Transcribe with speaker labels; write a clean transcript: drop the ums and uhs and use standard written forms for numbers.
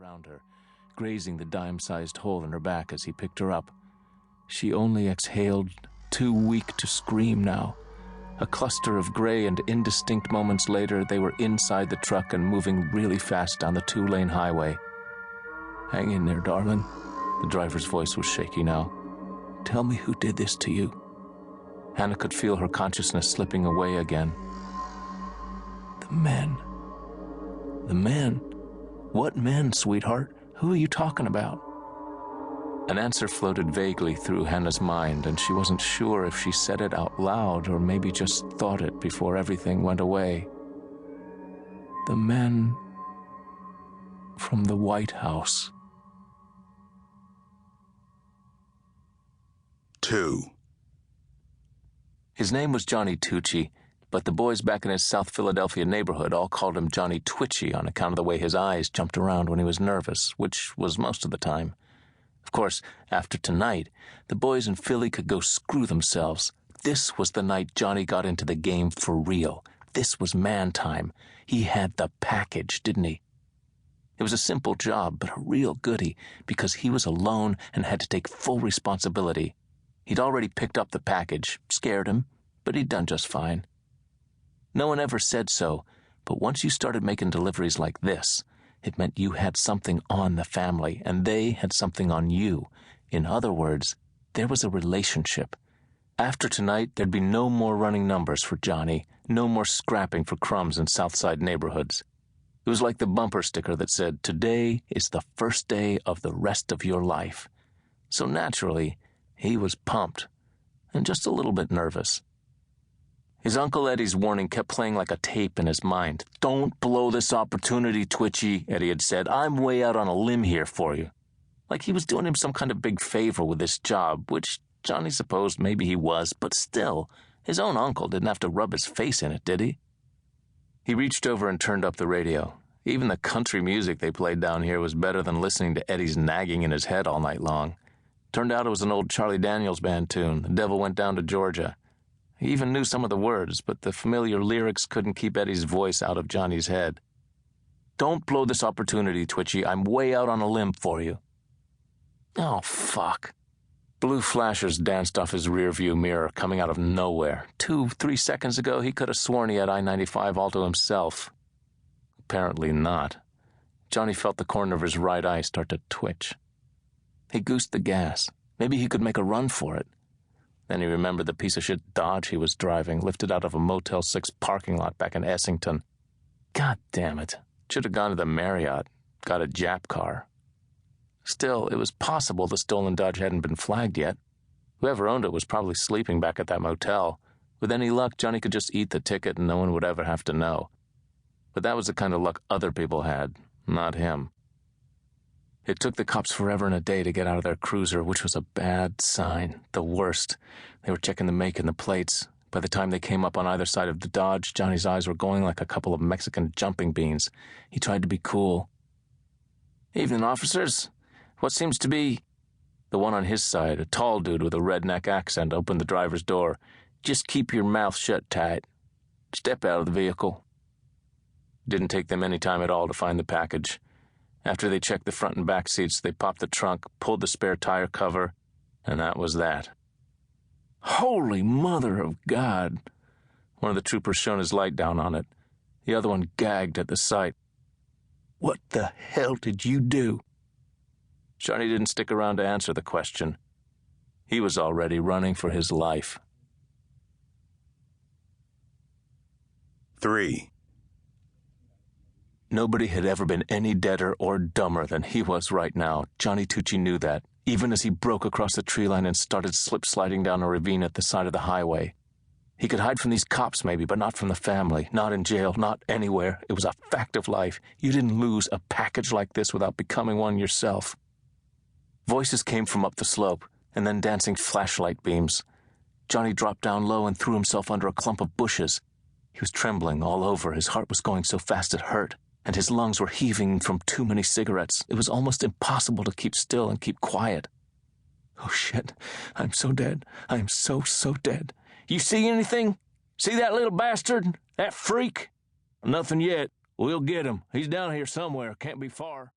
Speaker 1: around her, grazing the dime-sized hole in her back as he picked her up. She only exhaled, too weak to scream now. A cluster of gray and indistinct moments later, they were inside the truck and moving really fast down the 2-lane highway. "Hang in there, darling." The driver's voice was shaky now. "Tell me who did this to you." Hannah could feel her consciousness slipping away again. "The men. The men? What men, sweetheart? Who are you talking about?" An answer floated vaguely through Hannah's mind, and she wasn't sure if she said it out loud or maybe just thought it before everything went away. "The men from the White House."
Speaker 2: 2.
Speaker 1: His name was Johnny Tucci, but the boys back in his South Philadelphia neighborhood all called him Johnny Twitchy on account of the way his eyes jumped around when he was nervous, which was most of the time. Of course, after tonight, the boys in Philly could go screw themselves. This was the night Johnny got into the game for real. This was man time. He had the package, didn't he? It was a simple job, but a real goodie, because he was alone and had to take full responsibility. He'd already picked up the package, scared him, but he'd done just fine. No one ever said so, but once you started making deliveries like this, it meant you had something on the family, and they had something on you. In other words, there was a relationship. After tonight, there'd be no more running numbers for Johnny, no more scrapping for crumbs in Southside neighborhoods. It was like the bumper sticker that said, "Today is the first day of the rest of your life." So naturally, he was pumped, and just a little bit nervous. His Uncle Eddie's warning kept playing like a tape in his mind. "Don't blow this opportunity, Twitchy," Eddie had said. "I'm way out on a limb here for you." Like he was doing him some kind of big favor with this job, which Johnny supposed maybe he was, but still, his own uncle didn't have to rub his face in it, did he? He reached over and turned up the radio. Even the country music they played down here was better than listening to Eddie's nagging in his head all night long. Turned out it was an old Charlie Daniels Band tune, "The Devil Went Down to Georgia." He even knew some of the words, but the familiar lyrics couldn't keep Eddie's voice out of Johnny's head. "Don't blow this opportunity, Twitchy. I'm way out on a limb for you." Oh, fuck. Blue flashers danced off his rearview mirror, coming out of nowhere. 2-3 seconds ago, he could have sworn he had I-95 all to himself. Apparently not. Johnny felt the corner of his right eye start to twitch. He goosed the gas. Maybe he could make a run for it. Then he remembered the piece of shit Dodge he was driving, lifted out of a Motel 6 parking lot back in Essington. God damn it. Should have gone to the Marriott, got a Jap car. Still, it was possible the stolen Dodge hadn't been flagged yet. Whoever owned it was probably sleeping back at that motel. With any luck, Johnny could just eat the ticket and no one would ever have to know. But that was the kind of luck other people had, not him. It took the cops forever and a day to get out of their cruiser, which was a bad sign, the worst. They were checking the make and the plates. By the time they came up on either side of the Dodge, Johnny's eyes were going like a couple of Mexican jumping beans. He tried to be cool. "Evening, officers. What seems to be—" The one on his side, a tall dude with a redneck accent, opened the driver's door. "Just keep your mouth shut tight. Step out of the vehicle." It didn't take them any time at all to find the package. After they checked the front and back seats, they popped the trunk, pulled the spare tire cover, and that was that. Holy mother of God! One of the troopers shone his light down on it. The other one gagged at the sight. "What the hell did you do?" Johnny didn't stick around to answer the question. He was already running for his life.
Speaker 2: 3.
Speaker 1: Nobody had ever been any deader or dumber than he was right now. Johnny Tucci knew that, even as he broke across the tree line and started slip-sliding down a ravine at the side of the highway. He could hide from these cops maybe, but not from the family, not in jail, not anywhere. It was a fact of life. You didn't lose a package like this without becoming one yourself. Voices came from up the slope, and then dancing flashlight beams. Johnny dropped down low and threw himself under a clump of bushes. He was trembling all over. His heart was going so fast it hurt, and his lungs were heaving from too many cigarettes. It was almost impossible to keep still and keep quiet. Oh, shit. I'm so dead. I'm so dead. "You see anything? See that little bastard? That freak?" "Nothing yet. We'll get him. He's down here somewhere. Can't be far."